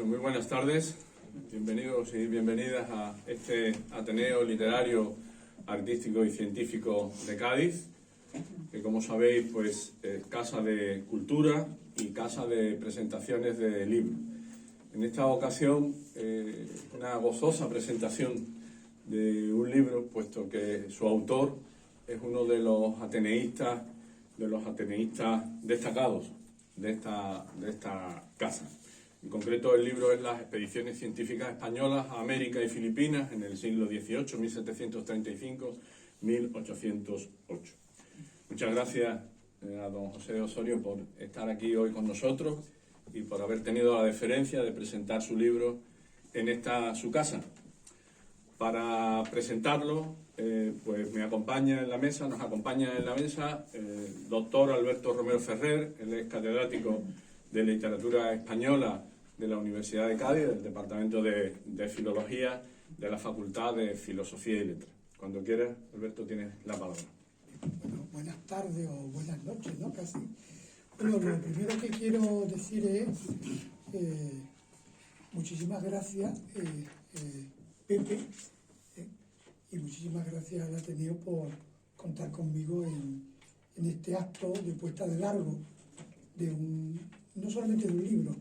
Muy buenas tardes, bienvenidos y bienvenidas a este Ateneo Literario, Artístico y Científico de Cádiz, que como sabéis pues es casa de cultura y casa de presentaciones de libros. En esta ocasión una gozosa presentación de un libro, puesto que su autor es uno de los ateneístas destacados de esta casa. En concreto, el libro es Las expediciones científicas españolas a América y Filipinas en el siglo XVIII, 1735-1808. Muchas gracias a don José Osorio por estar aquí hoy con nosotros y por haber tenido la deferencia de presentar su libro en esta su casa. Para presentarlo, pues nos acompaña en la mesa el doctor Alberto Romero Ferrer. Él es catedrático de Literatura Española de la Universidad de Cádiz, del Departamento de Filología de la Facultad de Filosofía y Letras. Cuando quieras, Alberto, tienes la palabra. Bueno, buenas tardes o buenas noches, ¿no? Casi. Bueno, lo primero que quiero decir es muchísimas gracias, Pepe, y muchísimas gracias al Ateneo por contar conmigo en este acto de puesta de largo no solamente de un libro,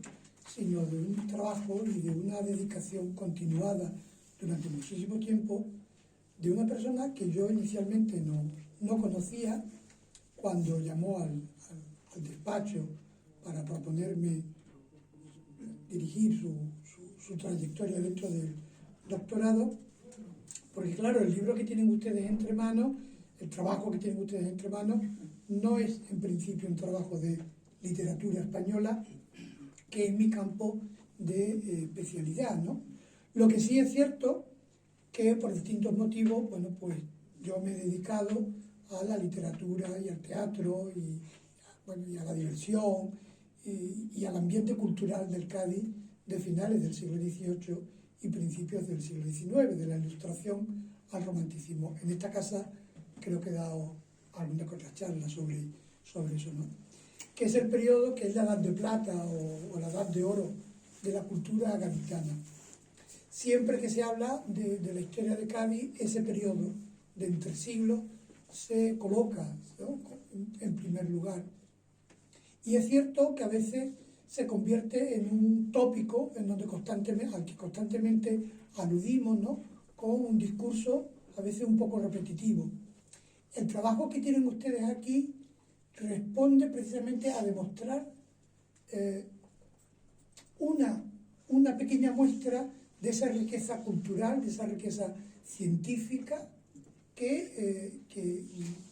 sino de un trabajo y de una dedicación continuada durante muchísimo tiempo de una persona que yo inicialmente no conocía. Cuando llamó al despacho para proponerme dirigir su trayectoria dentro del doctorado, porque claro, el libro que tienen ustedes entre manos, el trabajo que tienen ustedes entre manos, no es en principio un trabajo de literatura española, que es mi campo de especialidad, ¿no? Lo que sí es cierto que por distintos motivos, bueno, pues yo me he dedicado a la literatura y al teatro y a la diversión y al ambiente cultural del Cádiz de finales del siglo XVIII y principios del siglo XIX, de la Ilustración al Romanticismo. En esta casa creo que he dado alguna otra charla sobre eso, ¿no? Que es el periodo que es la Edad de Plata o la Edad de Oro de la cultura gaditana. Siempre que se habla de la historia de Cádiz, ese periodo de entre siglos se coloca, ¿no?, en primer lugar. Y es cierto que a veces se convierte en un tópico en donde al que constantemente aludimos, ¿no?, con un discurso a veces un poco repetitivo. El trabajo que tienen ustedes aquí responde precisamente a demostrar una pequeña muestra de esa riqueza cultural, de esa riqueza científica que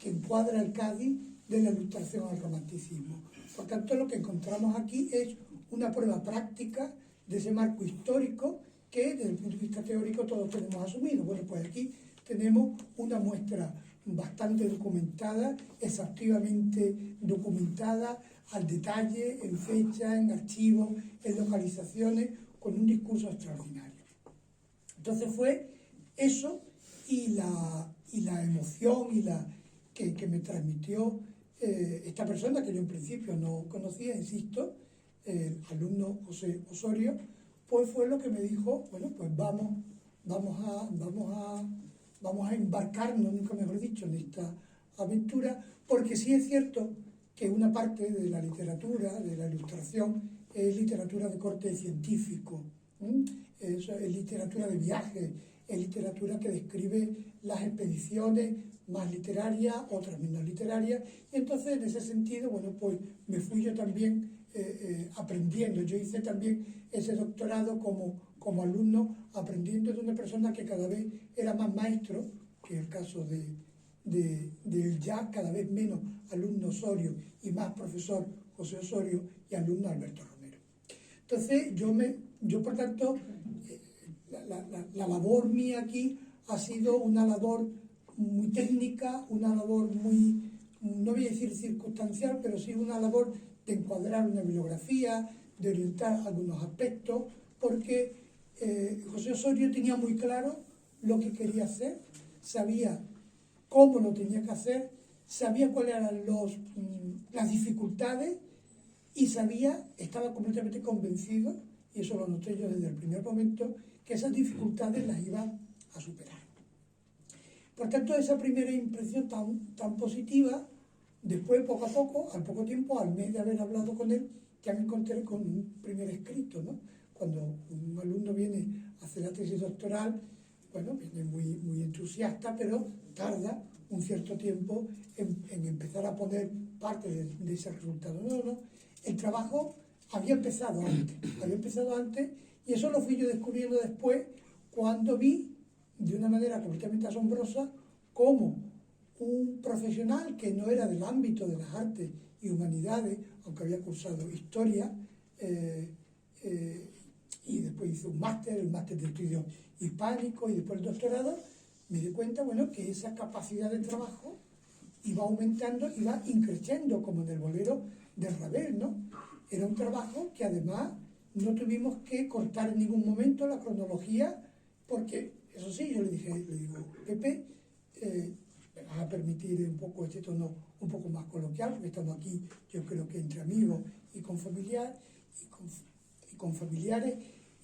encuadra el Cádiz de la Ilustración al Romanticismo. Por tanto, lo que encontramos aquí es una prueba práctica de ese marco histórico que desde el punto de vista teórico todos tenemos asumido. Bueno, pues aquí tenemos una muestra bastante documentada, exhaustivamente documentada, al detalle, en fecha, en archivos, en localizaciones, con un discurso extraordinario. Entonces fue eso y la emoción que me transmitió esta persona, que yo en principio no conocía, insisto, el alumno José Osorio, pues fue lo que me dijo, bueno, pues vamos a embarcarnos, nunca mejor dicho, en esta aventura, porque sí es cierto que una parte de la literatura, de la ilustración, es literatura de corte científico, es literatura de viaje, es literatura que describe las expediciones más literarias, otras menos literarias, y entonces en ese sentido, bueno, pues me fui yo también aprendiendo. Yo hice también ese doctorado como alumno, aprendiendo de una persona que cada vez era más maestro, que es el caso del ya cada vez menos alumno Osorio y más profesor José Osorio y alumno Alberto Romero. Entonces yo por tanto, la labor mía aquí ha sido una labor muy técnica, una labor muy, no voy a decir circunstancial, pero sí una labor de encuadrar una bibliografía, de orientar algunos aspectos, porque José Osorio tenía muy claro lo que quería hacer, sabía cómo lo tenía que hacer, sabía cuáles eran las dificultades y estaba completamente convencido y eso lo noté yo desde el primer momento, que esas dificultades las iba a superar. Por tanto, esa primera impresión tan positiva, después, poco a poco, al poco tiempo, al mes de haber hablado con él, ya me encontré con un primer escrito, ¿no? Cuando un alumno viene a hacer la tesis doctoral, bueno, viene muy entusiasta, pero tarda un cierto tiempo en empezar a poner parte de ese resultado. No, el trabajo había empezado antes, y eso lo fui yo descubriendo después, cuando vi, de una manera completamente asombrosa, cómo un profesional que no era del ámbito de las artes y humanidades, aunque había cursado historia, y después hizo un máster, el máster de estudios hispánicos y después el doctorado, me di cuenta, bueno, que esa capacidad de trabajo iba aumentando, iba increciendo, como en el bolero de Ravel, ¿no? Era un trabajo que además no tuvimos que cortar en ningún momento la cronología, porque, eso sí, yo le digo, Pepe, me vas a permitir un poco este tono un poco más coloquial, porque estamos aquí, yo creo que entre amigos y con familiares,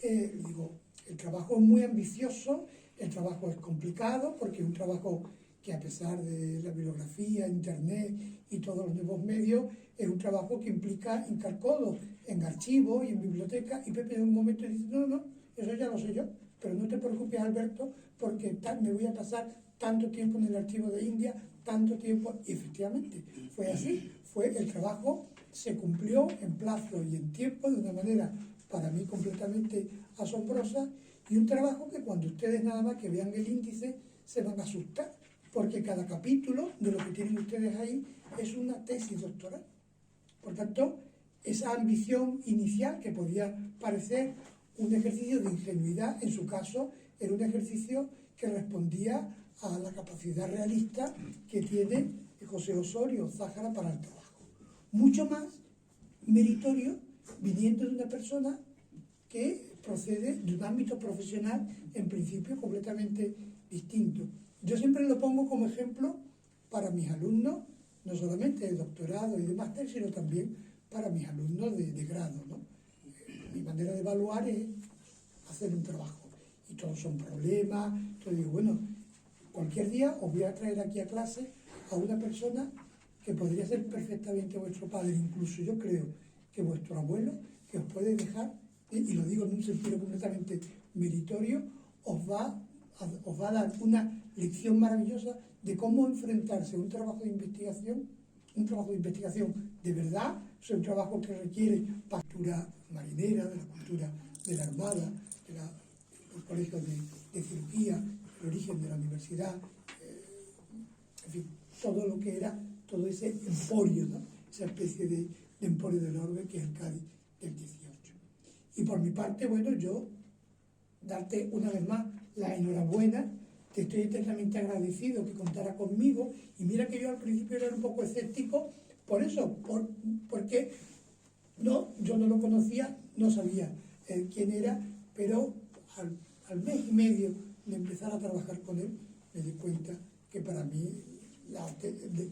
digo, el trabajo es muy ambicioso, el trabajo es complicado, porque es un trabajo que, a pesar de la bibliografía, internet y todos los nuevos medios, es un trabajo que implica hincar codos en archivos y en bibliotecas, y Pepe en un momento dice, no, eso ya lo sé yo, pero no te preocupes, Alberto, porque me voy a pasar tanto tiempo en el archivo de India, tanto tiempo, y efectivamente fue así, el trabajo se cumplió en plazo y en tiempo de una manera para mí completamente asombrosa, y un trabajo que cuando ustedes nada más que vean el índice se van a asustar, porque cada capítulo de lo que tienen ustedes ahí es una tesis doctoral. Por tanto, esa ambición inicial, que podía parecer un ejercicio de ingenuidad, en su caso era un ejercicio que respondía a la capacidad realista que tiene José Osorio Zájara para el trabajo. Mucho más meritorio viniendo de una persona que procede de un ámbito profesional, en principio, completamente distinto. Yo siempre lo pongo como ejemplo para mis alumnos, no solamente de doctorado y de máster, sino también para mis alumnos de grado, ¿no? Mi manera de evaluar es hacer un trabajo, y todos son problemas. Entonces digo, bueno, cualquier día os voy a traer aquí a clase a una persona que podría ser perfectamente vuestro padre, incluso yo creo que vuestro abuelo, que os puede dejar, y lo digo en un sentido completamente meritorio, os va a dar una lección maravillosa de cómo enfrentarse a un trabajo de investigación de verdad, es un trabajo que requiere la cultura marinera, de la cultura de la Armada, de los colegios de cirugía, el origen de la universidad, en fin, todo lo que era, todo ese emporio, ¿no? Esa especie de emporio del orbe que es el Cádiz del 18. Y por mi parte, bueno, yo darte una vez más la enhorabuena, te estoy eternamente agradecido que contara conmigo, y mira que yo al principio era un poco escéptico por eso, porque yo no lo conocía, no sabía quién era, pero al mes y medio de empezar a trabajar con él, me di cuenta que para mí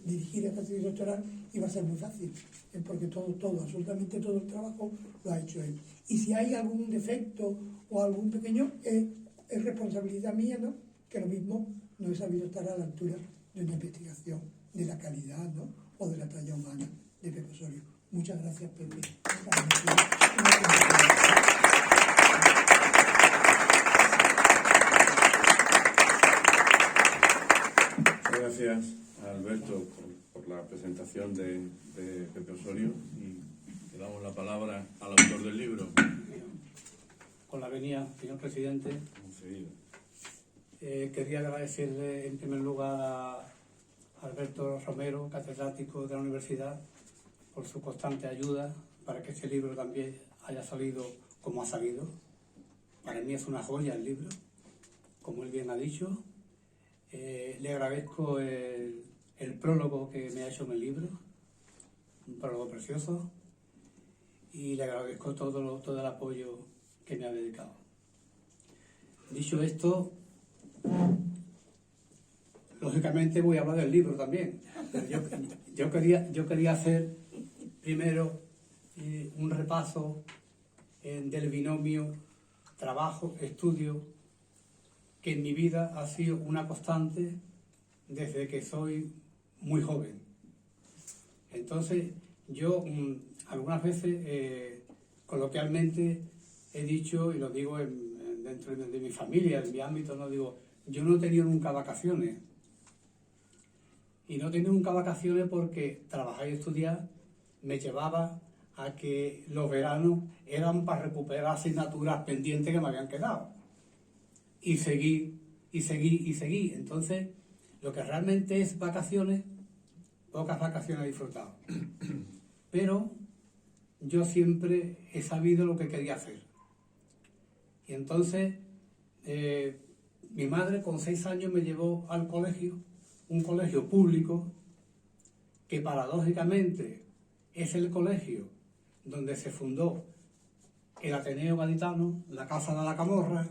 dirigir esta tesis doctoral iba a ser muy fácil, porque absolutamente todo el trabajo lo ha hecho él. Y si hay algún defecto o algún pequeño, es responsabilidad mía, ¿no? Que lo mismo no he sabido estar a la altura de una investigación de la calidad, ¿no? O de la talla humana de Pepe Osorio. Muchas gracias, Pepe. Gracias a Alberto por la presentación de Pepe Osorio, y le damos la palabra al autor del libro. Con la venia, señor presidente, quería agradecerle en primer lugar a Alberto Romero, catedrático de la universidad, por su constante ayuda para que este libro también haya salido como ha salido. Para mí es una joya el libro, como él bien ha dicho. Le agradezco el prólogo que me ha hecho en el libro, un prólogo precioso, y le agradezco todo el apoyo que me ha dedicado. Dicho esto, lógicamente voy a hablar del libro también. Yo quería hacer primero un repaso del binomio trabajo-estudio, que en mi vida ha sido una constante desde que soy muy joven. Entonces, yo algunas veces, coloquialmente, he dicho, y lo digo dentro de mi familia, en mi ámbito, no digo, yo no he tenido nunca vacaciones. Y no he tenido nunca vacaciones porque trabajar y estudiar me llevaba a que los veranos eran para recuperar asignaturas pendientes que me habían quedado. Y seguí, y seguí, y seguí. Entonces, lo que realmente es vacaciones, pocas vacaciones he disfrutado. Pero yo siempre he sabido lo que quería hacer. Y entonces, mi madre con 6 años me llevó al colegio, un colegio público, que paradójicamente es el colegio donde se fundó el Ateneo Gaditano, la Casa de la Camorra,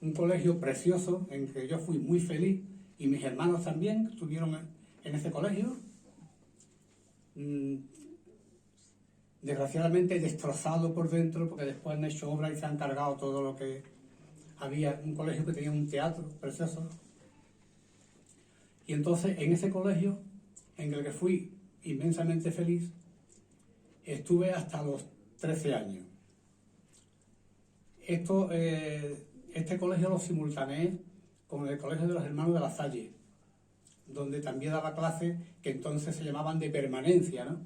un colegio precioso en que yo fui muy feliz, y mis hermanos también estuvieron en ese colegio. Desgraciadamente destrozado por dentro, porque después han hecho obras y se han cargado todo lo que había. Un colegio que tenía un teatro precioso. Y entonces, en ese colegio, en el que fui inmensamente feliz, estuve hasta los 13 años. Este colegio lo simultaneé con el Colegio de los Hermanos de la Salle, donde también daba clases que entonces se llamaban de permanencia, ¿no?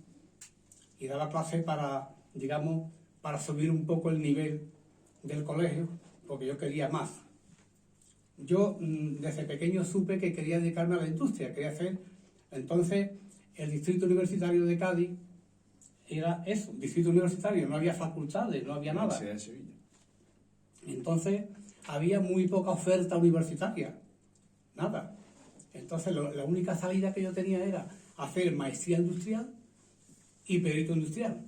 Y daba clases para, digamos, para subir un poco el nivel del colegio, porque yo quería más. Yo desde pequeño supe que quería dedicarme a la industria, quería hacer. Entonces, el distrito universitario de Cádiz era eso, distrito universitario, no había facultades, no había nada. Universidad de Sevilla. Entonces, había muy poca oferta universitaria, nada. Entonces, la única salida que yo tenía era hacer maestría industrial y perito industrial.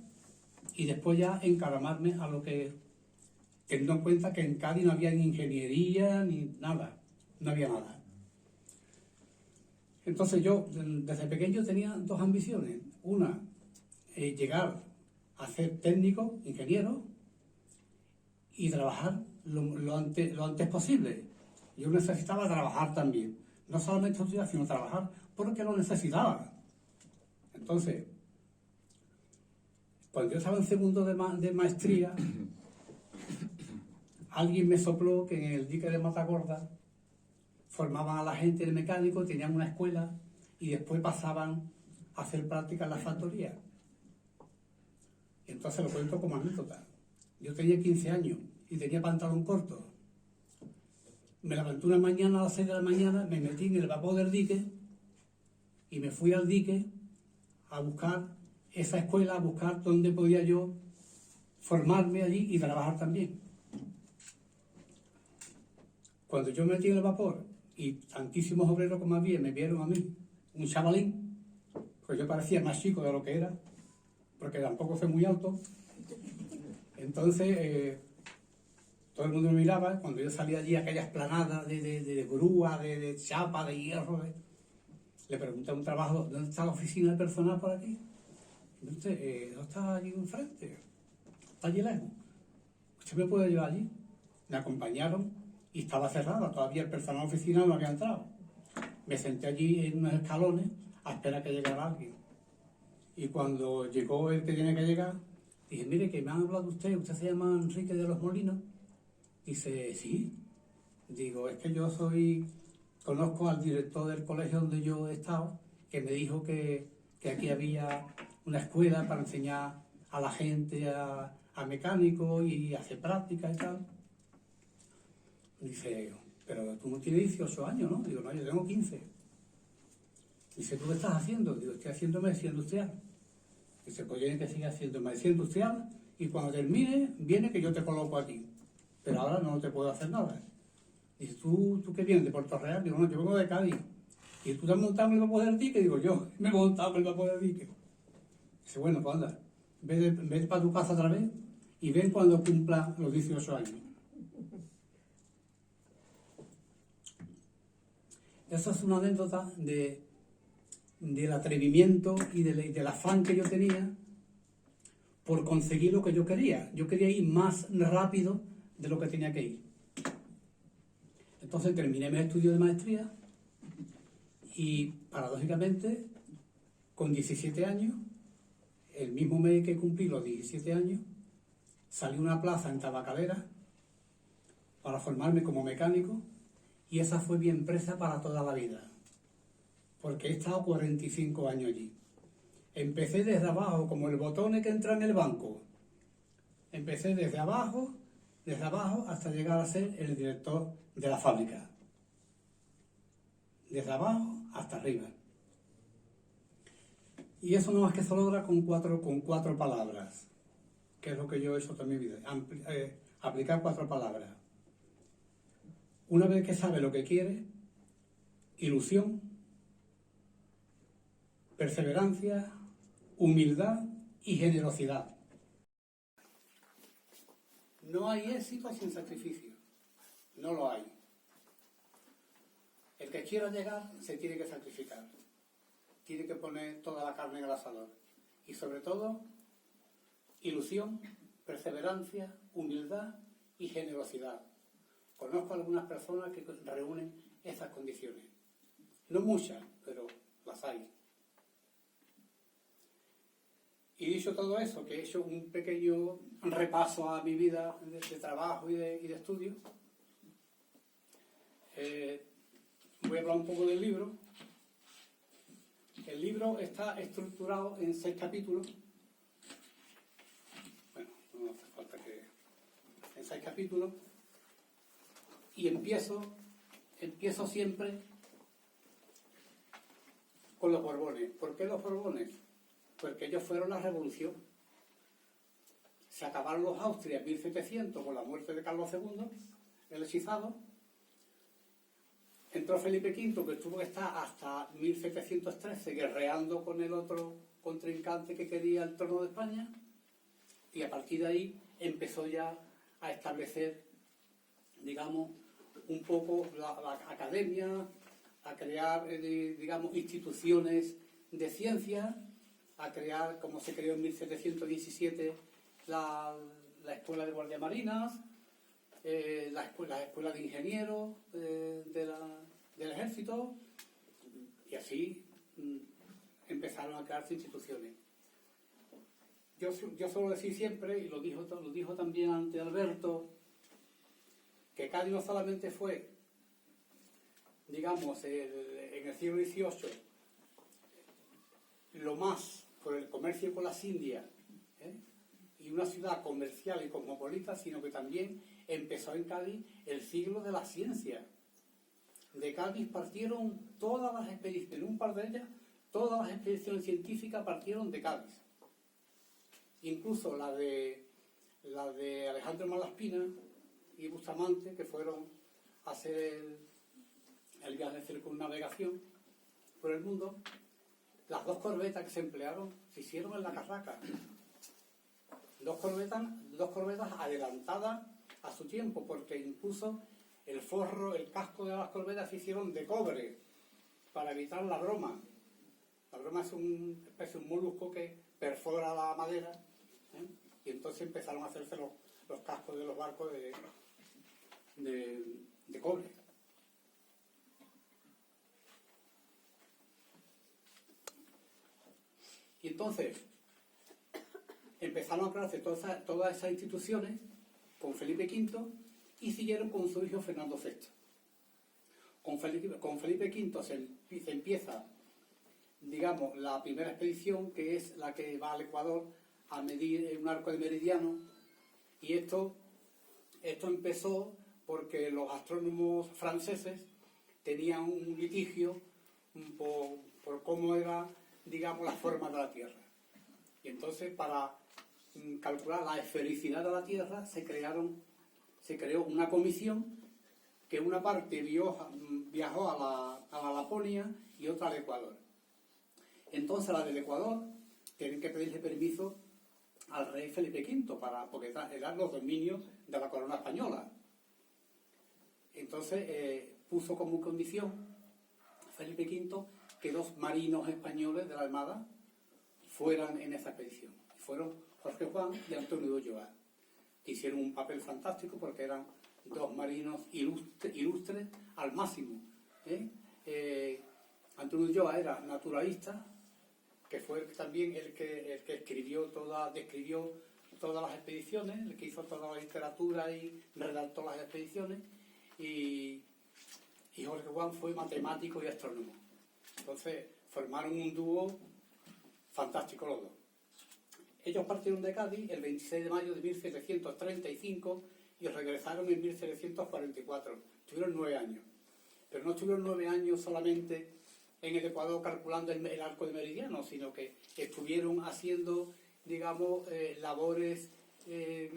Y después ya encaramarme a lo que, teniendo en cuenta que en Cádiz no había ni ingeniería ni nada, no había nada. Entonces yo, desde pequeño, tenía 2 ambiciones. Una, llegar a ser técnico, ingeniero, y trabajar lo antes posible. Yo necesitaba trabajar también. No solamente estudiar, sino trabajar, porque lo necesitaba. Entonces, cuando yo estaba en segundo de maestría, alguien me sopló que en el dique de Matagorda formaban a la gente de mecánico, tenían una escuela y después pasaban a hacer prácticas en la factoría. Y entonces lo cuento como anécdota. Yo tenía 15 años y tenía pantalón corto. Me levanté una mañana a las 6 de la mañana, me metí en el vapor del dique y me fui al dique a buscar esa escuela, a buscar dónde podía yo formarme allí y trabajar también. Cuando yo me metí en el vapor y tantísimos obreros como había me vieron a mí, un chavalín, pues yo parecía más chico de lo que era, porque tampoco soy muy alto. Entonces, todo el mundo me miraba. Cuando yo salía allí a aquellas planadas de grúa, de chapa, de hierro, le pregunté a un trabajador, ¿dónde está la oficina de personal por aquí? Entonces, ¿no está allí enfrente? ¿Está allí lejos? ¿Usted me puede llevar allí? Me acompañaron y estaba cerrada, todavía el personal oficial no había entrado. Me senté allí en unos escalones a esperar que llegara alguien. Y cuando llegó el que tiene que llegar, dije, mire, que me han hablado de usted se llama Enrique de los Molinos. Dice, sí. Digo, es que yo conozco al director del colegio donde yo he estado, que me dijo que aquí había una escuela para enseñar a la gente a mecánico y hacer práctica y tal. Dice, pero tú no tienes 18 años, ¿no? Digo, no, yo tengo 15. Dice, ¿tú qué estás haciendo? Digo, estoy haciendo medicina industrial. Dice, pues tiene que seguir haciendo medicina industrial y cuando termine, viene que yo te coloco aquí. Pero ahora no te puedo hacer nada. Dice, ¿tú qué vienes? ¿De Puerto Real? Digo, no, yo vengo de Cádiz. ¿Y tú te has montado en el vapor del dique? Digo, yo me he montado en el vapor del dique. Dice, bueno, pues anda, vete para tu casa otra vez y ven cuando cumpla los 18 años. Esa es una anécdota del atrevimiento y del afán que yo tenía por conseguir lo que yo quería. Yo quería ir más rápido de lo que tenía que ir. Entonces terminé mi estudio de maestría y, paradójicamente, con 17 años, el mismo mes que cumplí los 17 años, salí a una plaza en Tabacalera para formarme como mecánico y esa fue mi empresa para toda la vida, porque he estado 45 años allí. Empecé desde abajo, como el botón que entra en el banco. Empecé desde abajo hasta llegar a ser el director de la fábrica. Desde abajo hasta arriba. Y eso no más que se logra con cuatro palabras, que es lo que yo he hecho toda mi vida. Aplicar 4 palabras. Una vez que sabe lo que quiere, ilusión, perseverancia, humildad y generosidad. No hay éxito sin sacrificio. No lo hay. El que quiera llegar se tiene que sacrificar. Tiene que poner toda la carne en el asador. Y sobre todo, ilusión, perseverancia, humildad y generosidad. Conozco a algunas personas que reúnen esas condiciones. No muchas, pero las hay. Y dicho todo eso, que he hecho un pequeño repaso a mi vida de trabajo y de estudio, voy a hablar un poco del libro. El libro está estructurado en 6 capítulos. Bueno, no hace falta que... En 6 capítulos. Y empiezo siempre con los Borbones. ¿Por qué los Borbones? Porque ellos fueron la revolución. Se acabaron los Austrias en 1700 con la muerte de Carlos II, el hechizado. Entró Felipe V, que tuvo que estar hasta 1713 guerreando con el otro contrincante que quería el trono de España. Y a partir de ahí empezó ya a establecer, digamos, un poco la academia, a crear, digamos, instituciones de ciencia, a crear, como se creó en 1717, la Escuela de Guardiamarinas, la escuela de ingenieros del ejército, y así empezaron a crearse instituciones. Yo suelo decir siempre, y lo dijo también ante Alberto, que Cádiz no solamente fue, digamos, en el siglo XVIII, lo más por el comercio con las Indias, y una ciudad comercial y cosmopolita, sino que también empezó en Cádiz el siglo de la ciencia. De Cádiz partieron todas las expediciones, en un par de ellas, todas las expediciones científicas partieron de Cádiz. Incluso la de Alejandro Malaspina y Bustamante, que fueron a hacer el viaje de circunnavegación por el mundo, las 2 corbetas que se emplearon se hicieron en la Carraca. 2 corbetas adelantadas a su tiempo, porque incluso el forro, el casco de las corbetas se hicieron de cobre para evitar la broma. La broma es una especie de molusco que perfora la madera, y entonces empezaron a hacerse los cascos de los barcos de cobre. Y entonces empezaron a crearse todas esas instituciones con Felipe V y siguieron con su hijo Fernando VI. Con Felipe V se empieza, digamos, la primera expedición, que es la que va al Ecuador a medir un arco de meridiano, y esto empezó porque los astrónomos franceses tenían un litigio por cómo era, digamos, la forma de la Tierra. Y entonces, para calcular la esfericidad de la Tierra, se creó una comisión que una parte viajó a la Laponia y otra al Ecuador. Entonces, la del Ecuador tienen que pedirle permiso al rey Felipe V, porque eran los dominios de la corona española. Entonces, puso como condición Felipe V que 2 marinos españoles de la Armada fueran en esa expedición. Fueron Jorge Juan y Antonio de Ulloa, que hicieron un papel fantástico porque eran dos marinos ilustres al máximo. Antonio de Ulloa era naturalista, que fue también el que describió todas las expediciones, el que hizo toda la literatura y redactó las expediciones, y Jorge Juan fue matemático y astrónomo. Entonces formaron un dúo fantástico los dos. Ellos partieron de Cádiz el 26 de mayo de 1735 y regresaron en 1744. Estuvieron 9 años. Pero no estuvieron 9 años solamente en el Ecuador calculando el arco de meridiano, sino que estuvieron haciendo, digamos, labores de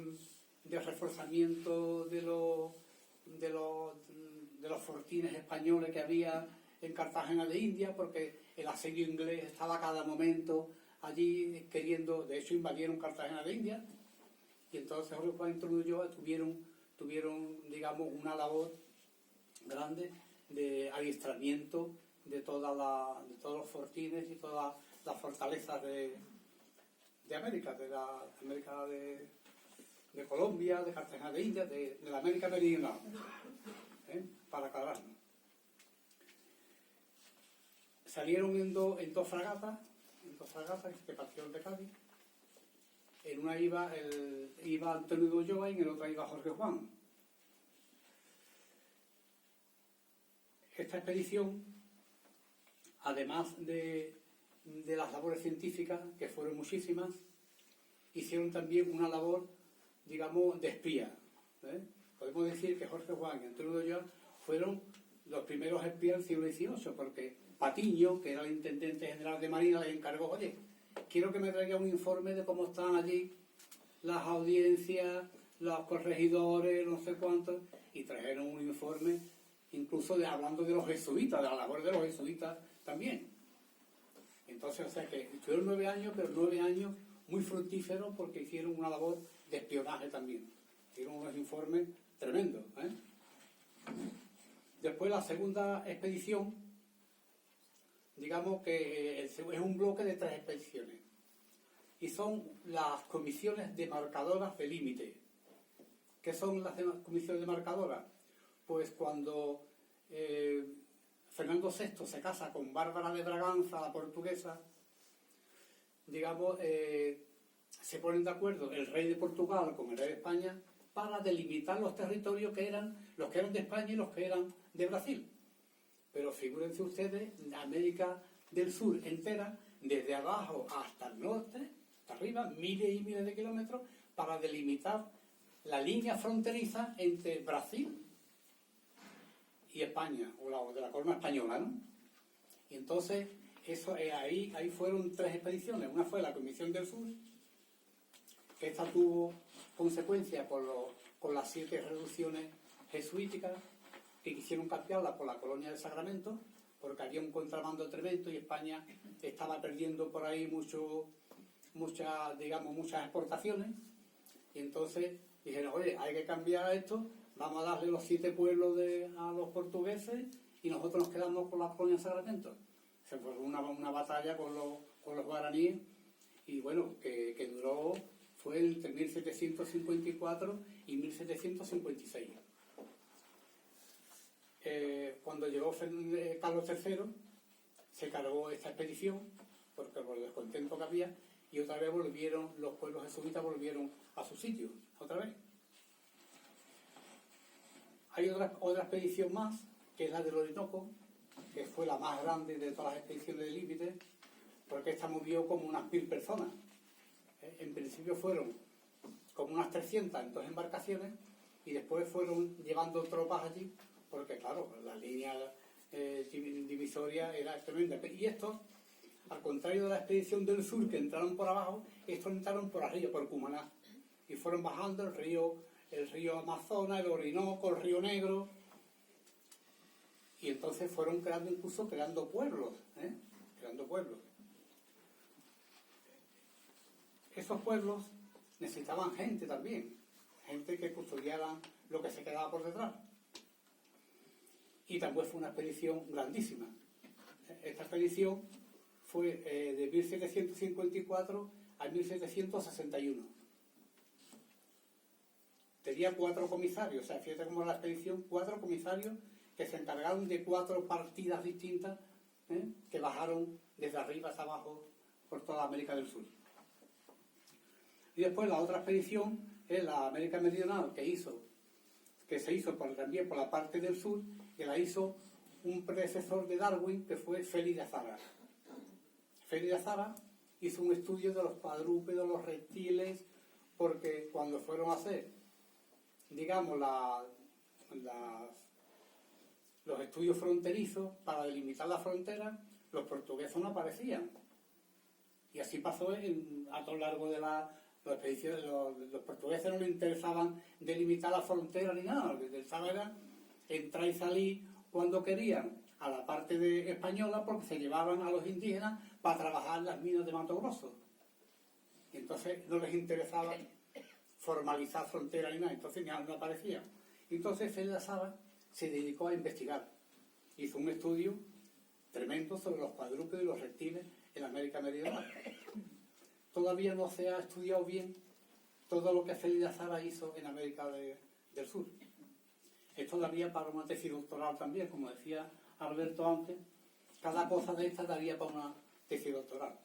reforzamiento de los fortines españoles que había en Cartagena de India, porque el asedio inglés estaba a cada momento allí queriendo, de hecho invadieron Cartagena de India, y entonces Jorge Juan y Antonio de Ulloa tuvieron, digamos, una labor grande de adiestramiento de todos los fortines y todas las fortalezas de América, de Colombia, de Cartagena de India, de la América Meridional, para aclararnos. Salieron en dos fragatas que partieron de Cádiz. En una iba Antonio de Ulloa y en el otro iba Jorge Juan. Esta expedición, además de las labores científicas, que fueron muchísimas, hicieron también una labor, digamos, de espía. Podemos decir que Jorge Juan y Antonio de Ulloa fueron los primeros espías del siglo XVIII, porque Patiño, que era el intendente general de Marina, les encargó: oye, quiero que me traiga un informe de cómo están allí las audiencias, los corregidores, no sé cuántos, y trajeron un informe incluso hablando de los jesuitas, de la labor de los jesuitas también. Entonces, o sea que estuvieron 9 años, pero 9 años muy fructíferos porque hicieron una labor de espionaje también. Hicieron unos informes tremendos. Después la segunda expedición, digamos que es un bloque de 3 expediciones. Y son las comisiones demarcadoras de límite. ¿Qué son las comisiones demarcadoras? Pues cuando Fernando VI se casa con Bárbara de Braganza, la portuguesa, digamos, se ponen de acuerdo el rey de Portugal con el rey de España para delimitar los territorios que eran los que eran de España y los que eran de Brasil. Pero figúrense ustedes, América del Sur entera, desde abajo hasta el norte, hasta arriba, miles y miles de kilómetros, para delimitar la línea fronteriza entre Brasil y España, o de la corona española, ¿no? Y entonces, ahí fueron 3 expediciones. Una fue la Comisión del Sur, que esta tuvo consecuencia con las 7 reducciones jesuíticas, que quisieron cambiarla por la colonia del Sacramento, porque había un contrabando tremendo y España estaba perdiendo por ahí muchas exportaciones. Y entonces dijeron: oye, hay que cambiar esto, vamos a darle los 7 pueblos a los portugueses y nosotros nos quedamos con la colonia del Sacramento. Se formó una batalla con los guaraníes, y bueno, que duró, fue entre 1754 y 1756. Cuando llegó Carlos III, se cargó esta expedición, porque por el descontento que había, y otra vez los pueblos jesuitas volvieron a su sitio, otra vez. Hay otra expedición más, que es la del Orinoco, que fue la más grande de todas las expediciones del límite, porque esta movió como unas 1000 personas. En principio fueron como unas 300 en 2 embarcaciones, y después fueron llevando tropas allí, porque claro, la línea divisoria era tremenda. Y estos, al contrario de la expedición del sur, que entraron por abajo, estos entraron por arriba, por Cumaná, y fueron bajando el río Amazonas, el Orinoco, el río Negro, y entonces fueron creando pueblos, creando pueblos. Esos pueblos necesitaban gente también, gente que custodiara lo que se quedaba por detrás. Y también fue una expedición grandísima. Esta expedición fue de 1754 a 1761. Tenía 4 comisarios, o sea, fíjate cómo la expedición, 4 comisarios que se encargaron de 4 partidas distintas, que bajaron desde arriba hasta abajo por toda América del Sur. Y después la otra expedición es la América Meridional, que se hizo también por la parte del sur, que la hizo un predecesor de Darwin, que fue Félix de Azara. Félix de Azara hizo un estudio de los cuadrúpedos, los reptiles, porque cuando fueron a hacer, digamos, los estudios fronterizos para delimitar la frontera, los portugueses no aparecían. Y así pasó a lo largo de las expediciones. Los portugueses no les interesaban delimitar la frontera ni nada, lo que les interesaba era entrar y salir cuando querían a la parte española, porque se llevaban a los indígenas para trabajar en las minas de Mato Grosso. Y entonces no les interesaba formalizar frontera ni nada, entonces no aparecía. Entonces Félix de Azara se dedicó a investigar. Hizo un estudio tremendo sobre los cuadrúpedos y los reptiles en América Meridional. Todavía no se ha estudiado bien todo lo que Félix de Azara hizo en América del Sur. Es todavía para una tesis doctoral también, como decía Alberto antes, cada cosa de esta daría para una tesis doctoral.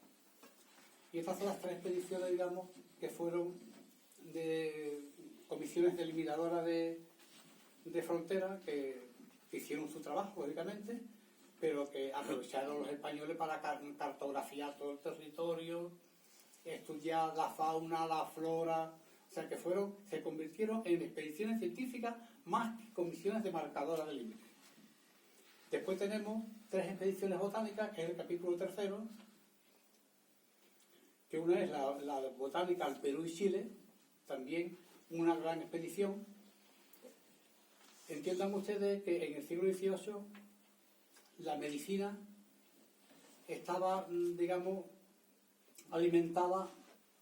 Y estas son las 3 expediciones, digamos, que fueron de comisiones delimitadoras de frontera, que hicieron su trabajo, lógicamente, pero que aprovecharon los españoles para cartografiar todo el territorio, estudiar la fauna, la flora, o sea que se convirtieron en expediciones científicas más que comisiones demarcadoras de límites. Después tenemos 3 expediciones botánicas, que es el capítulo 3, que una es la botánica al Perú y Chile, también una gran expedición. Entiendan ustedes que en el siglo XVIII la medicina estaba, digamos, alimentada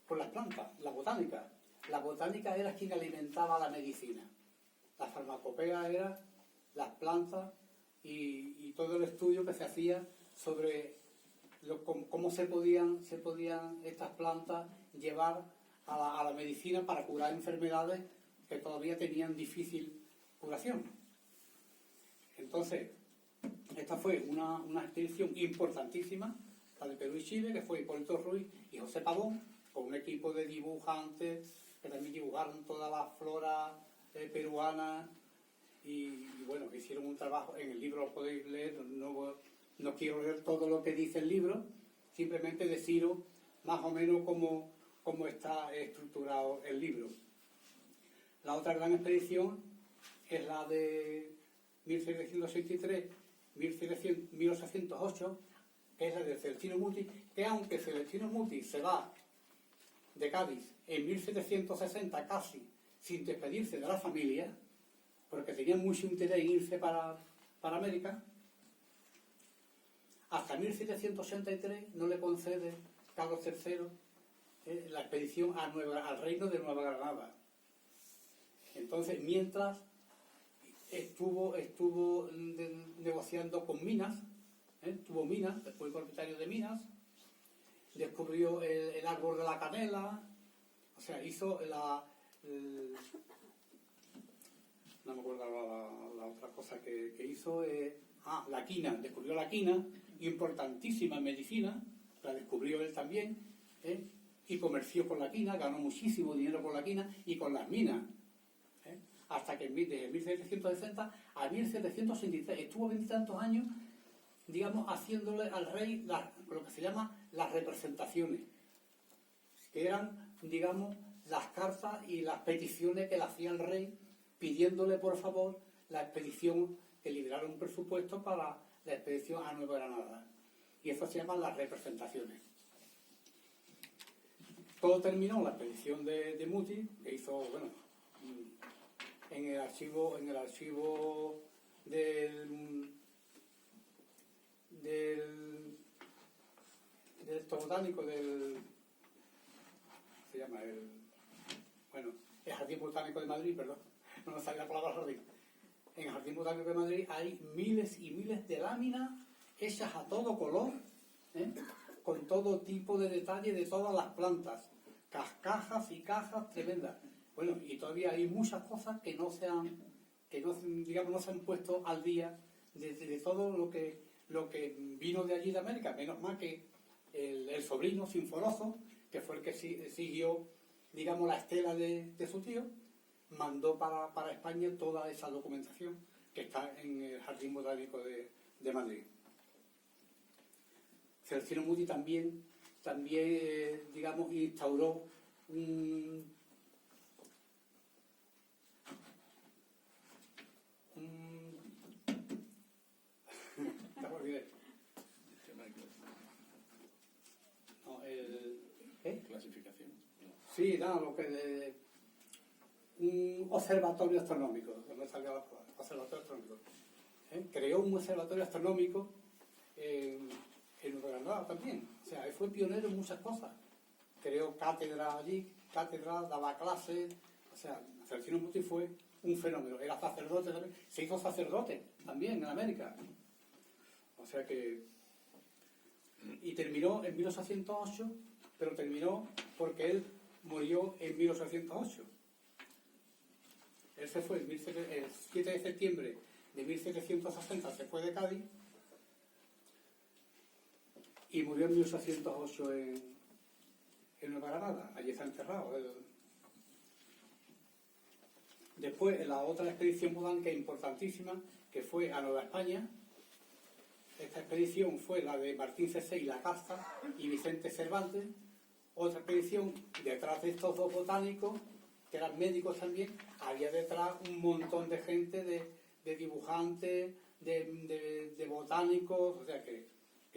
por las plantas, la botánica. La botánica era quien alimentaba la medicina. La farmacopea era las plantas y todo el estudio que se hacía sobre cómo se podían estas plantas llevar a la medicina para curar enfermedades que todavía tenían difícil curación. Entonces, esta fue una expedición importantísima, la de Perú y Chile, que fue Hipólito Ruiz y José Pavón, con un equipo de dibujantes que también dibujaron toda la flora peruana y bueno, hicieron un trabajo. En el libro lo podéis leer, no quiero leer todo lo que dice el libro, simplemente deciros más o menos cómo está estructurado el libro. La otra gran expedición es la de 1763-1808, que es la de Celestino Muti, que aunque Celestino Muti se va de Cádiz en 1760 casi sin despedirse de la familia, porque tenía mucho interés en irse para América, hasta 1783 no le concede Carlos III la expedición al reino de Nueva Granada. Entonces, mientras estuvo negociando con Minas, tuvo Minas, fue propietario de Minas, descubrió el árbol de la canela, o sea, hizo no me acuerdo la otra cosa que hizo, la quina, descubrió la quina, importantísima en medicina, la descubrió él también, y comerció con la quina, ganó muchísimo dinero con la quina y con las minas, hasta que desde 1760 a 1763 estuvo 20 y tantos años, digamos, haciéndole al rey lo que se llama las representaciones, que eran, digamos, las cartas y las peticiones que le hacía el rey, pidiéndole por favor la expedición, que liberara un presupuesto para la expedición a Nueva Granada. Y eso se llama las representaciones. Todo terminó la expedición de Muti, que hizo, bueno, en el archivo del botánico se llama el Jardín Botánico de Madrid, perdón, no me sale la palabra jardín. En el Jardín Botánico de Madrid hay miles y miles de láminas hechas a todo color, con todo tipo de detalle de todas las plantas, cajas y cajas tremendas. Bueno, y todavía hay muchas cosas que no se han puesto al día de todo lo que vino de allí de América. Menos mal que el sobrino Sinforoso, que fue el que siguió, digamos, la estela de su tío, mandó para España toda esa documentación que está en el Jardín Botánico de Madrid. Celestino Muti también digamos, instauró clasificación. Sí, lo que un observatorio astronómico, que no salga la palabra, observatorio astronómico. Creó un observatorio astronómico en Nueva Granada también. O sea, él fue pionero en muchas cosas. Creó cátedra allí, daba clases. O sea, Celestino Muti fue un fenómeno. Era sacerdote también. Se hizo sacerdote también en América. O sea que... Y terminó en 1808, pero terminó porque él murió en 1808. Él se fue el 7 de septiembre de 1760, se fue de Cádiz y murió en 1808 en Nueva Granada. Allí está enterrado. Después, la otra expedición botánica importantísima, que fue a Nueva España. Esta expedición fue la de Martín Cesé y La Casta y Vicente Cervantes. Otra expedición, detrás de estos dos botánicos, que eran médicos también, había detrás un montón de gente, de dibujantes, de botánicos, o sea que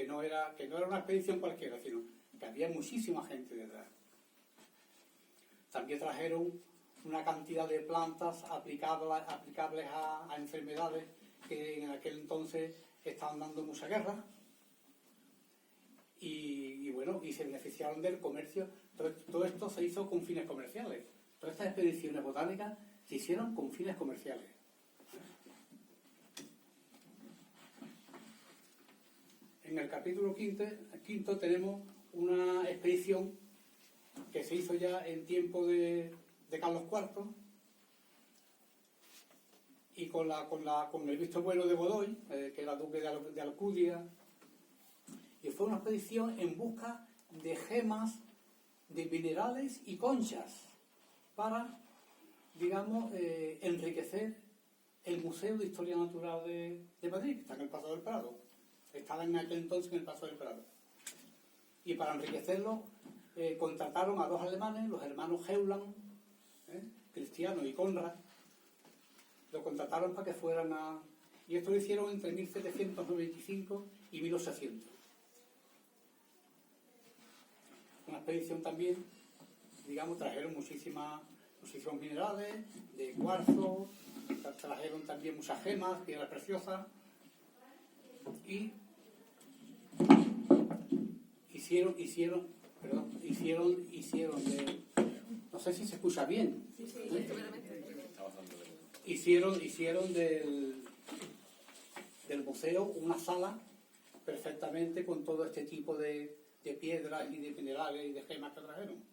no era una expedición cualquiera, sino que había muchísima gente detrás. También trajeron una cantidad de plantas aplicables a enfermedades que en aquel entonces estaban dando mucha guerra. Y bueno, y se beneficiaron del comercio. Todo esto se hizo con fines comerciales. Todas estas expediciones botánicas se hicieron con fines comerciales. En el capítulo quinto tenemos una expedición que se hizo ya en tiempo de Carlos IV y con el visto bueno de Godoy, que era duque de Alcudia, y fue una expedición en busca de gemas, de minerales y conchas para, digamos, enriquecer el Museo de Historia Natural de Madrid, que está en el Paso del Prado. Estaba en aquel entonces en el Paso del Prado. Y para enriquecerlo contrataron a dos alemanes, los hermanos Heuland, Cristiano y Conrad. Lo contrataron para que fueran a... Y esto lo hicieron entre 1795 y 1800. Una expedición también, digamos, trajeron muchísimos minerales, de cuarzo, trajeron también muchas gemas, piedras preciosas, y hicieron de... No sé si se escucha bien. Sí, Hicieron del museo una sala perfectamente con todo este tipo de piedras y de minerales y de gemas que trajeron.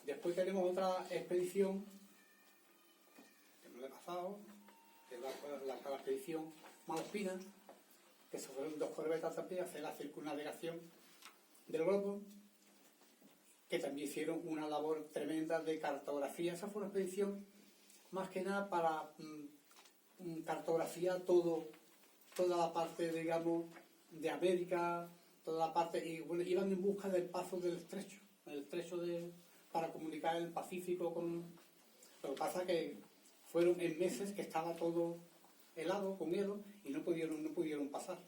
Después tenemos otra expedición que no le he pasado, que es la expedición Malaspina, que se fueron dos corbetas también a hacer la circunnavegación del globo, que también hicieron una labor tremenda de cartografía. Esa fue una expedición más que nada para cartografiar toda la parte, digamos, de América, toda la parte, y bueno, iban en busca del paso del estrecho, para comunicar el Pacífico con... Lo que pasa es que fueron en meses que estaba todo helado, con hielo, y no pudieron pasar.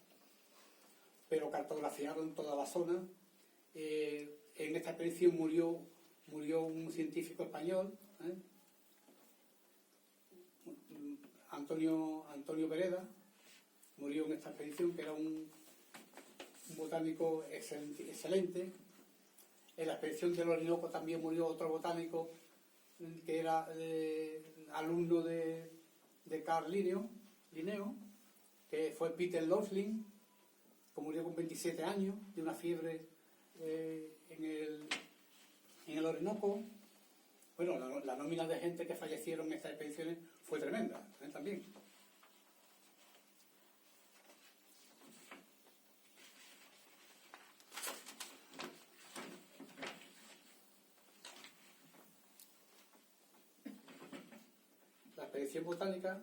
Pero cartografiaron toda la zona. En esta expedición murió un científico español, Antonio Pereda, murió en esta expedición, que era un botánico excelente. En la expedición del Orinoco también murió otro botánico que era alumno de Carl Linneo, que fue Peter Lorsling. que murió con 27 años de una fiebre en el Orinoco. Bueno, la nómina de gente que fallecieron en estas expediciones fue tremenda, también. La expedición botánica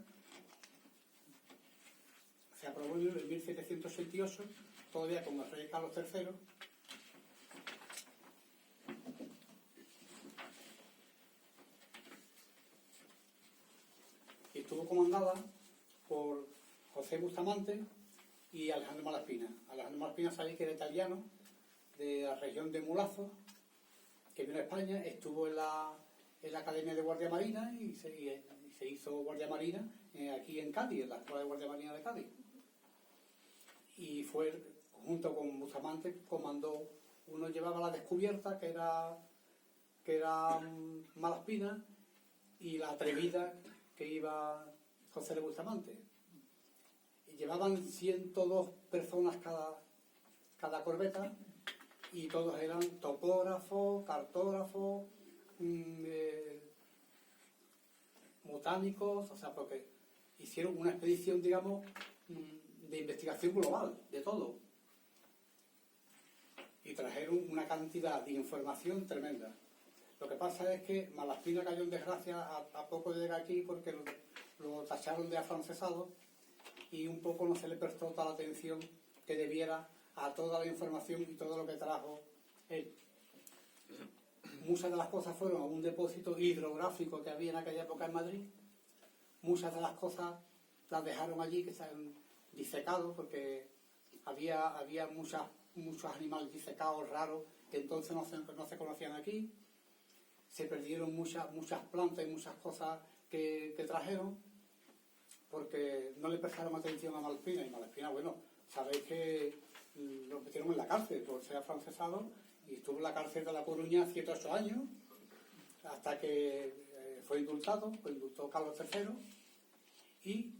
se aprobó en 1788, todavía con el rey Carlos III, y estuvo comandada por José Bustamante y Alejandro Malaspina. Alejandro Malaspina sabéis que era italiano, de la región de Mulazzo, que vino a España, estuvo en la Academia de Guardia Marina y se hizo Guardia Marina aquí en Cádiz, en la Escuela de Guardia Marina de Cádiz. Y fue, junto con Bustamante, comandó, uno llevaba la descubierta, que era Malaspina, y la atrevida, que iba José de Bustamante. Y llevaban 102 personas cada corbeta, y todos eran topógrafos, cartógrafos, botánicos, o sea, porque hicieron una expedición, digamos, de investigación global, de todo. Y trajeron una cantidad de información tremenda. Lo que pasa es que Malaspina cayó en desgracia a poco de llegar aquí porque lo tacharon de afrancesado y un poco no se le prestó toda la atención que debiera a toda la información y todo lo que trajo él. Muchas de las cosas fueron a un depósito hidrográfico que había en aquella época en Madrid. Muchas de las cosas las dejaron allí, que se han disecado, porque había muchos animales disecados raros que entonces no se conocían aquí. Se perdieron muchas plantas y muchas cosas que trajeron porque no le prestaron atención a Malaspina. Y Malaspina, bueno, sabéis que lo metieron en la cárcel por ser afrancesado y estuvo en la cárcel de La Coruña 7 o 8 años hasta que fue indultado, indultó Carlos III y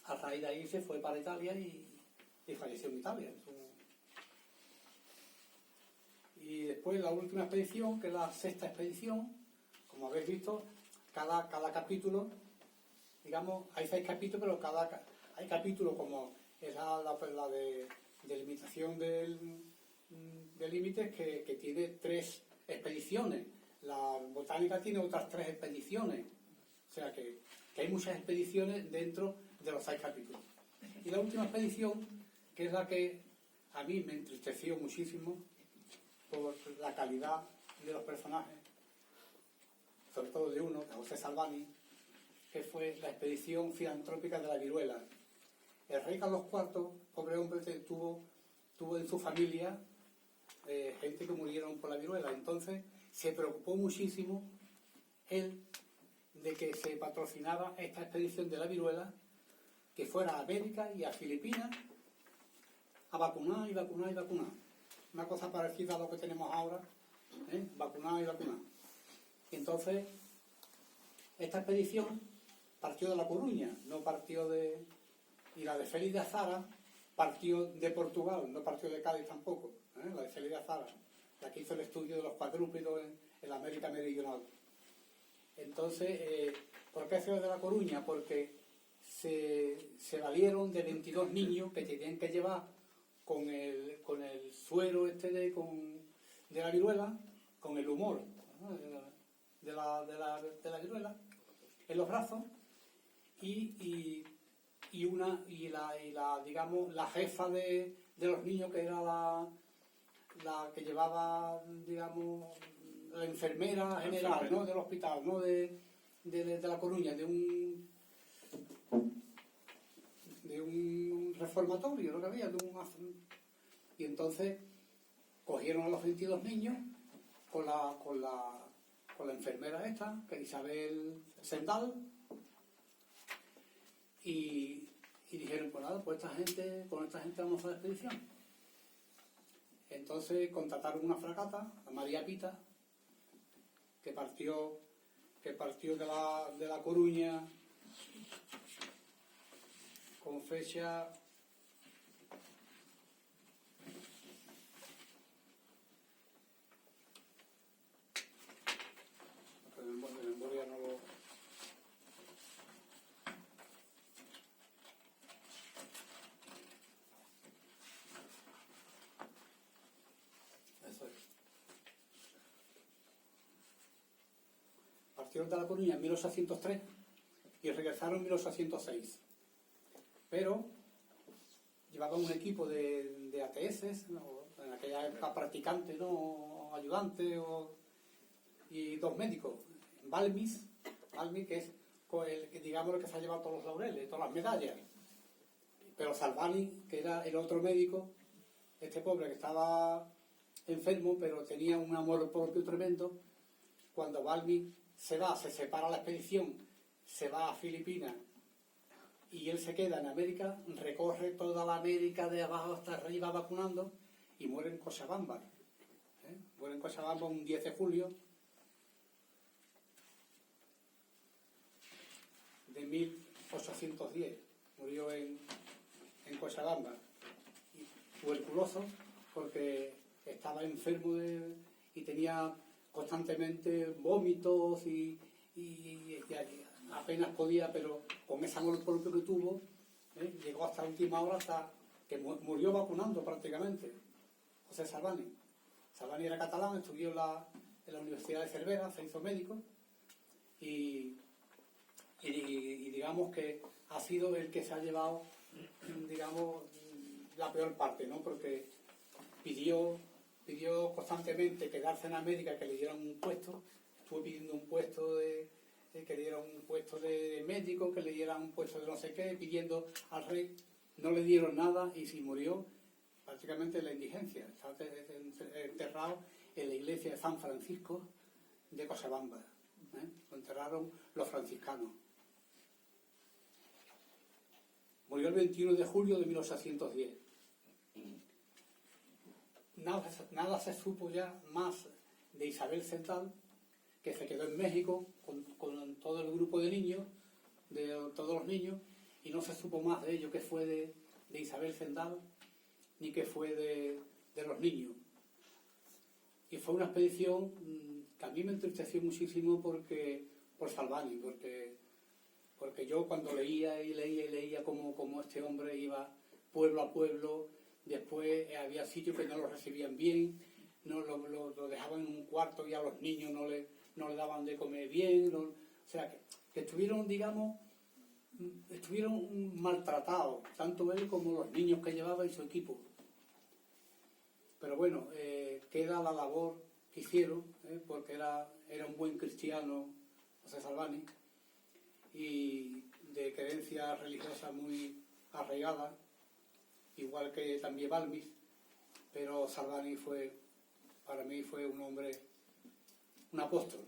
a raíz de ahí se fue para Italia y falleció en Italia. Y después la última expedición, que es la sexta expedición, como habéis visto, cada capítulo, digamos, hay 6 capítulos, pero hay capítulos como es la de limitación de límites que tiene 3 expediciones. La botánica tiene otras 3 expediciones. O sea que hay muchas expediciones dentro de los 6 capítulos. Y la última expedición, que es la que a mí me entristeció muchísimo por la calidad de los personajes, sobre todo de uno, de José Salvani, que fue la expedición filantrópica de la viruela. El rey Carlos IV, pobre hombre, tuvo en su familia gente que murieron por la viruela. Entonces se preocupó muchísimo él de que se patrocinaba esta expedición de la viruela, que fuera a América y a Filipinas a vacunar y vacunar y vacunar. Una cosa parecida a lo que tenemos ahora, vacunar y vacunar. Y entonces esta expedición partió de La Coruña, no partió de... Y la de Félix de Azara partió de Portugal, no partió de Cádiz tampoco. La de Félix de Azara, la que hizo el estudio de los cuadrúpedos en la América Meridional. Entonces, ¿por qué fue de La Coruña? Porque se valieron de 22 niños que tenían que llevar con el suero de la viruela, con el humor, ¿no? de la viruela, en los brazos, y digamos, la jefa de los niños, que era la que llevaba, digamos, la enfermera general, ¿no?, del hospital, ¿no?, de La Coruña, de un reformatorio, lo que había, y entonces cogieron a los 22 niños con la enfermera esta, que es Isabel Sendal, y dijeron, pues nada, pues con esta gente vamos a la expedición. Entonces contrataron una fragata, la María Pita, que partió de la Coruña con fecha partieron de La Coruña en 1803 y regresaron en 1806. Pero llevaban un equipo de ATS, ¿no? En aquella época practicantes, ¿no? Ayudantes, y 2 médicos. Balmis, que es digamos el que se ha llevado todos los laureles, todas las medallas. Pero Salvani, que era el otro médico, este pobre que estaba enfermo, pero tenía un amor propio tremendo. Cuando Balmis se separa la expedición, se va a Filipinas y él se queda en América, recorre toda la América de abajo hasta arriba vacunando y muere en Cochabamba. Muere en Cochabamba un 10 de julio de 1810. Murió en Cochabamba. Tuberculoso, porque estaba enfermo y tenía constantemente vómitos y apenas podía, pero con ese amor propio que tuvo, llegó hasta la última hora, hasta que murió vacunando prácticamente. José Salvani. Salvani era catalán, estudió en la Universidad de Cervera, se hizo médico y digamos que ha sido el que se ha llevado, digamos, la peor parte, ¿no? Porque pidió constantemente quedarse en América, que le dieran un puesto, estuvo pidiendo un puesto que le dieran un puesto de médico, que le dieran un puesto de no sé qué, pidiendo al rey, no le dieron nada y se murió prácticamente en la indigencia. Está enterrado en la iglesia de San Francisco de Cochabamba. Lo enterraron los franciscanos. Murió el 21 de julio de 1810. Nada se supo ya más de Isabel Zendal, que se quedó en México con todo el grupo de niños, de todos los niños, y no se supo más de ello que fue de Isabel Zendal, ni que fue de los niños. Y fue una expedición que a mí me entristeció muchísimo por Salvani, porque yo cuando leía como este hombre iba pueblo a pueblo. Después había sitios que no lo recibían bien, no lo dejaban en un cuarto y a los niños no le daban de comer bien. O sea, que estuvieron, digamos, maltratados, tanto él como los niños que llevaba y su equipo. Pero bueno, queda la labor que hicieron, porque era un buen cristiano, José Salvani, y de creencia religiosa muy arraigada, igual que también Balmis, pero Salvani para mí fue un hombre, un apóstol,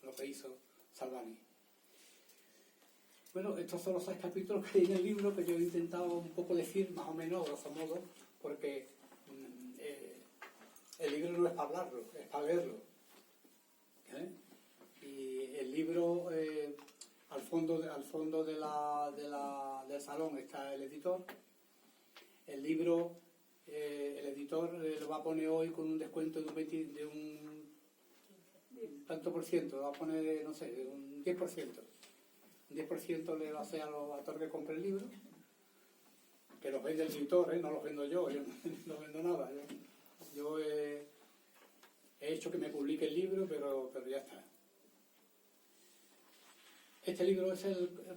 lo que hizo Salvani. Bueno, estos son los 6 capítulos que hay en el libro, que yo he intentado un poco decir, más o menos, grosso modo, porque el libro no es para hablarlo, es para leerlo. Y el libro, al fondo del salón está el editor. El libro, el editor lo va a poner hoy con un descuento de un tanto por ciento, lo va a poner, no sé, de un 10%. Un 10% le va a hacer al autor que compre el libro, que los vende el editor, no los vendo yo no vendo nada. Yo he hecho que me publique el libro, pero ya está. Este libro es,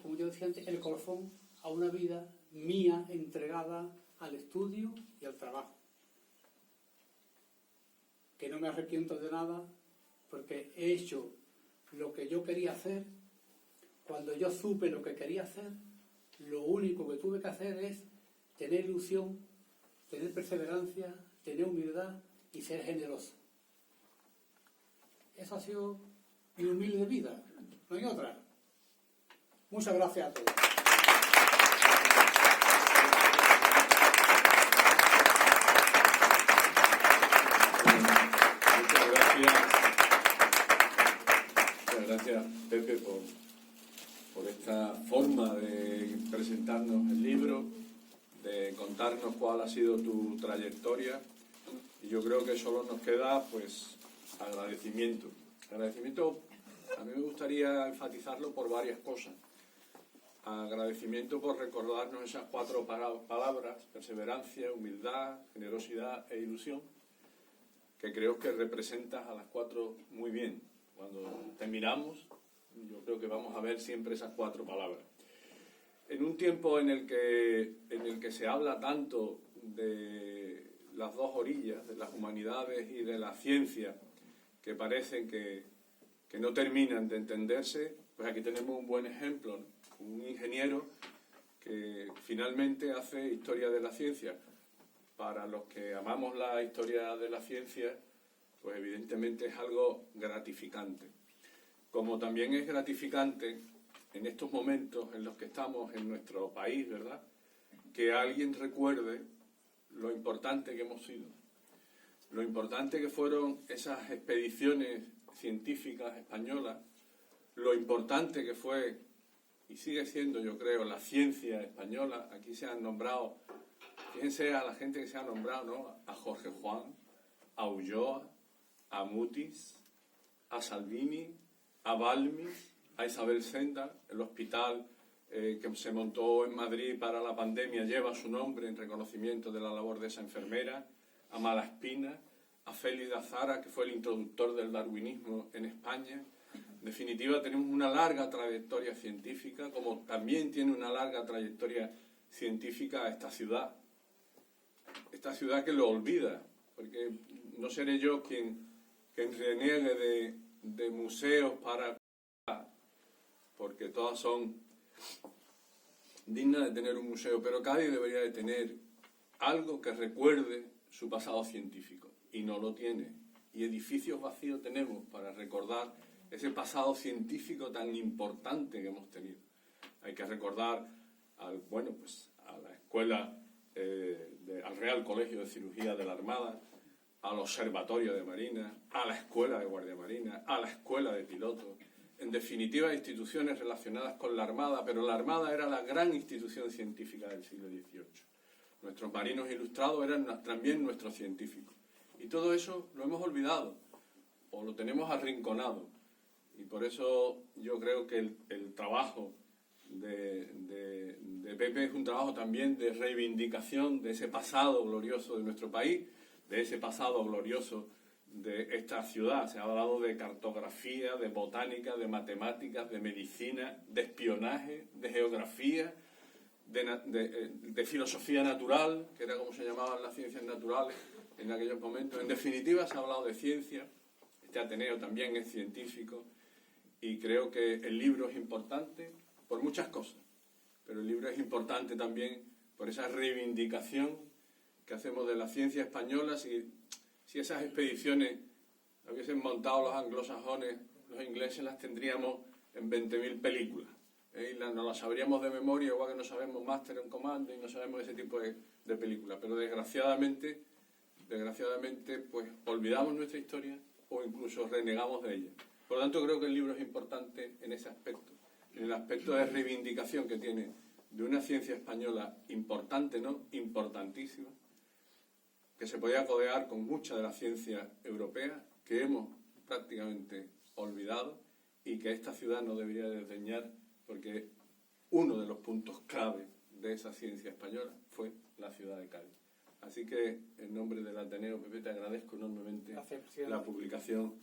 como yo decía antes, el colofón a una vida mía entregada al estudio y al trabajo. Que no me arrepiento de nada, porque he hecho lo que yo quería hacer. Cuando yo supe lo que quería hacer, lo único que tuve que hacer es tener ilusión, tener perseverancia, tener humildad y ser generoso. Eso ha sido mi humilde vida, no hay otra. Muchas gracias a todos. Muchas gracias, Pepe, por esta forma de presentarnos el libro, de contarnos cuál ha sido tu trayectoria, y yo creo que solo nos queda pues agradecimiento. Agradecimiento, a mí me gustaría enfatizarlo por varias cosas. Agradecimiento por recordarnos esas 4 palabras: perseverancia, humildad, generosidad e ilusión, que creo que representas a las 4 muy bien. Cuando te miramos, yo creo que vamos a ver siempre esas 4 palabras. En un tiempo en el que se habla tanto de las dos orillas, de las humanidades y de la ciencia, que parecen que no terminan de entenderse, pues aquí tenemos un buen ejemplo, ¿no? Un ingeniero que finalmente hace historia de la ciencia. Para los que amamos la historia de la ciencia, pues evidentemente es algo gratificante. Como también es gratificante en estos momentos en los que estamos en nuestro país, ¿verdad?, que alguien recuerde lo importante que hemos sido, lo importante que fueron esas expediciones científicas españolas, lo importante que fue y sigue siendo, yo creo, la ciencia española. Aquí se han nombrado, fíjense a la gente que se ha nombrado, ¿no?, a Jorge Juan, a Ulloa, a Mutis, a Salvini, a Balmis, a Isabel Senda. El hospital que se montó en Madrid para la pandemia lleva su nombre en reconocimiento de la labor de esa enfermera, a Malaspina, a Félix de Azara, que fue el introductor del darwinismo en España. En definitiva, tenemos una larga trayectoria científica, como también tiene una larga trayectoria científica esta ciudad que lo olvida, porque no seré yo quien reniegue de museos porque todas son dignas de tener un museo, pero Cádiz debería de tener algo que recuerde su pasado científico, y no lo tiene. Y edificios vacíos tenemos para recordar ese pasado científico tan importante que hemos tenido. Hay que recordar a la escuela, al Real Colegio de Cirugía de la Armada, al Observatorio de Marina, a la Escuela de Guardia Marina, a la Escuela de Pilotos, en definitiva instituciones relacionadas con la Armada, pero la Armada era la gran institución científica del siglo XVIII. Nuestros marinos ilustrados eran también nuestros científicos. Y todo eso lo hemos olvidado, o lo tenemos arrinconado. Y por eso yo creo que el trabajo de Pepe es un trabajo también de reivindicación de ese pasado glorioso de nuestro país, de ese pasado glorioso de esta ciudad. Se ha hablado de cartografía, de botánica, de matemáticas, de medicina, de espionaje, de geografía, de filosofía natural, que era como se llamaban las ciencias naturales en aquellos momentos. En definitiva, se ha hablado de ciencia. Este Ateneo también es científico, y creo que el libro es importante por muchas cosas, pero el libro es importante también por esa reivindicación que hacemos de la ciencia española. Si esas expediciones hubiesen montado los anglosajones, los ingleses las tendríamos en 20.000 películas. Nos las sabríamos de memoria, igual que no sabemos Master and Commander y no sabemos ese tipo de películas. Pero desgraciadamente, pues olvidamos nuestra historia o incluso renegamos de ella. Por lo tanto, creo que el libro es importante en ese aspecto, en el aspecto de reivindicación que tiene de una ciencia española importante, ¿no?, importantísima, que se podía codear con mucha de la ciencia europea, que hemos prácticamente olvidado y que esta ciudad no debería desdeñar, porque uno de los puntos clave de esa ciencia española fue la ciudad de Cádiz. Así que, en nombre del Ateneo, Pepe, te agradezco enormemente la publicación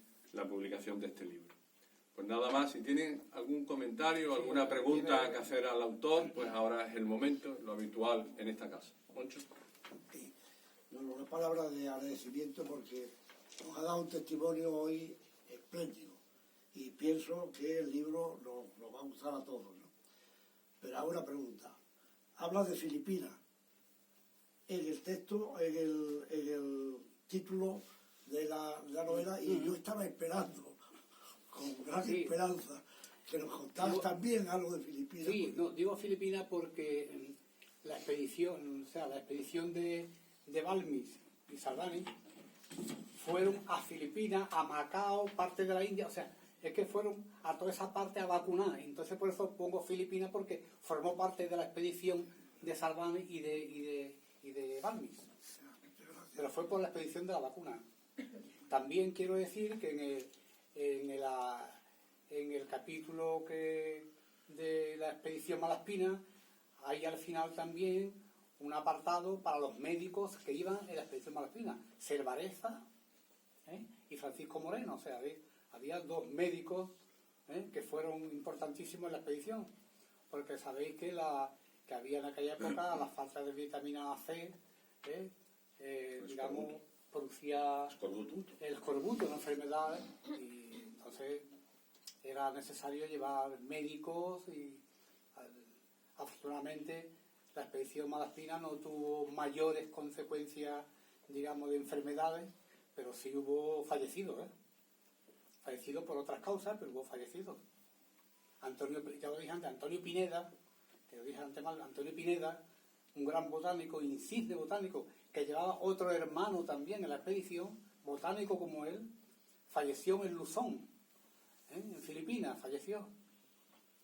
de este libro. Pues nada más, si tienen algún comentario, alguna pregunta que hacer al autor, pues ahora es el momento, lo habitual en esta casa. Moncho. Sí. Bueno, una palabra de agradecimiento porque nos ha dado un testimonio hoy espléndido y pienso que el libro nos va a gustar a todos, ¿no? Pero hago una pregunta. Habla de Filipinas en el texto, en el título de la novela, y yo estaba esperando con gran esperanza que nos contaras también algo de Filipinas. Sí, no, digo Filipinas porque la expedición de Balmis y Salvani fueron a Filipinas, a Macao, parte de la India, o sea, es que fueron a toda esa parte a vacunar. Entonces por eso pongo Filipinas, porque formó parte de la expedición de Salvani y de Balmis. Pero fue por la expedición de la vacuna. También quiero decir que en el capítulo de la expedición Malaspina hay al final también un apartado para los médicos que iban en la expedición Malaspina, Cervareza y Francisco Moreno. O sea, había 2 médicos que fueron importantísimos en la expedición, porque sabéis que había en aquella época la falta de vitamina C, digamos, producía el escorbuto, una enfermedad, y entonces era necesario llevar médicos y afortunadamente la expedición Malaspina no tuvo mayores consecuencias, digamos, de enfermedades, pero sí hubo fallecidos, fallecidos por otras causas, pero hubo fallecidos. Ya lo dije antes, Antonio Pineda, que lo dije antes mal, Antonio Pineda, un gran botánico, insigne botánico, que llevaba otro hermano también en la expedición, botánico como él, falleció en Luzón, en Filipinas, falleció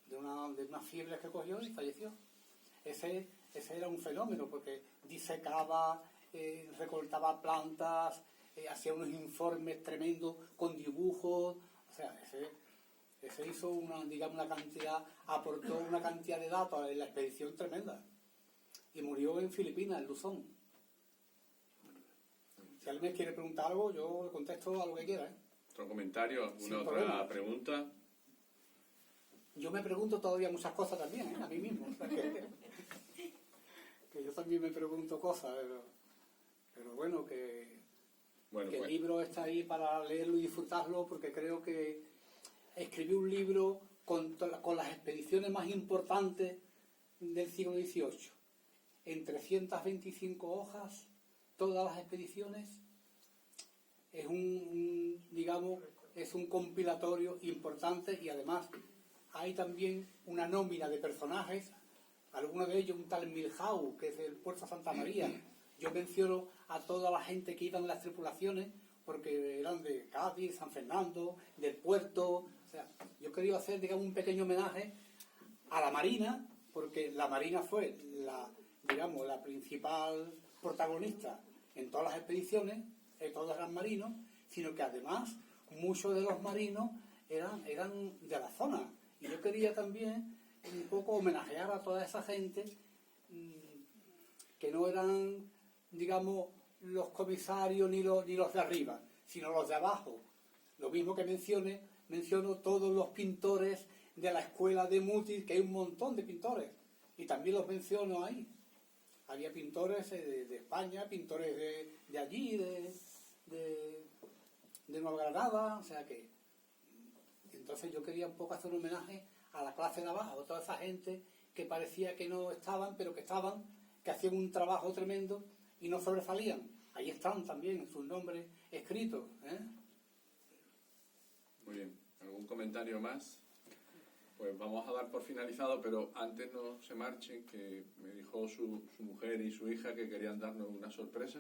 de unas fiebres que cogió y falleció. Ese era un fenómeno, porque disecaba, recortaba plantas, hacía unos informes tremendos con dibujos, o sea, ese hizo aportó una cantidad de datos en la expedición tremenda. Y murió en Filipinas, en Luzón. Si alguien me quiere preguntar algo, yo le contesto a lo que quiera. ¿Otro comentario? ¿Alguna Sin otra problema. pregunta? Yo me pregunto todavía muchas cosas también, a mí mismo. O sea, que yo también me pregunto cosas, pero bueno, que el libro está ahí para leerlo y disfrutarlo, porque creo que escribí un libro con las expediciones más importantes del siglo XVIII. En 325 hojas, todas las expediciones, es un compilatorio importante, y además hay también una nómina de personajes, algunos de ellos un tal Milhau, que es del Puerto Santa María. Yo menciono a toda la gente que iban en las tripulaciones, porque eran de Cádiz, San Fernando, del puerto. O sea, yo quería hacer, digamos, un pequeño homenaje a la Marina, porque la Marina fue la principal protagonista en todas las expediciones, todos eran marinos, sino que además muchos de los marinos eran de la zona. Y yo quería también un poco homenajear a toda esa gente que no eran, digamos, los comisarios ni los de arriba, sino los de abajo. Lo mismo que menciono todos los pintores de la escuela de Mutis, que hay un montón de pintores, y también los menciono ahí. Había pintores de España, pintores de allí, de Nueva Granada, o sea que... Entonces yo quería un poco hacer un homenaje a la clase de abajo, a toda esa gente que parecía que no estaban, pero que estaban, que hacían un trabajo tremendo y no sobresalían. Ahí están también sus nombres escritos. Muy bien. ¿Algún comentario más? Pues vamos a dar por finalizado, pero antes no se marchen, que me dijo su mujer y su hija que querían darnos una sorpresa.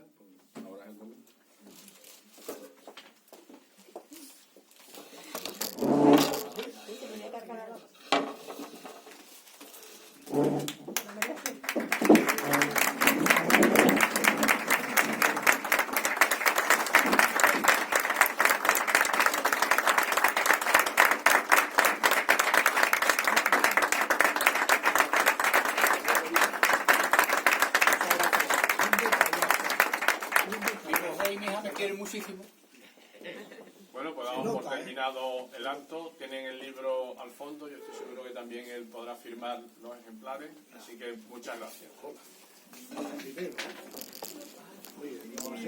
Pues ahora es el momento. Muchísimo. Bueno, pues damos por terminado el acto. Tienen el libro al fondo. Yo estoy seguro que también él podrá firmar los ejemplares. Así que muchas gracias.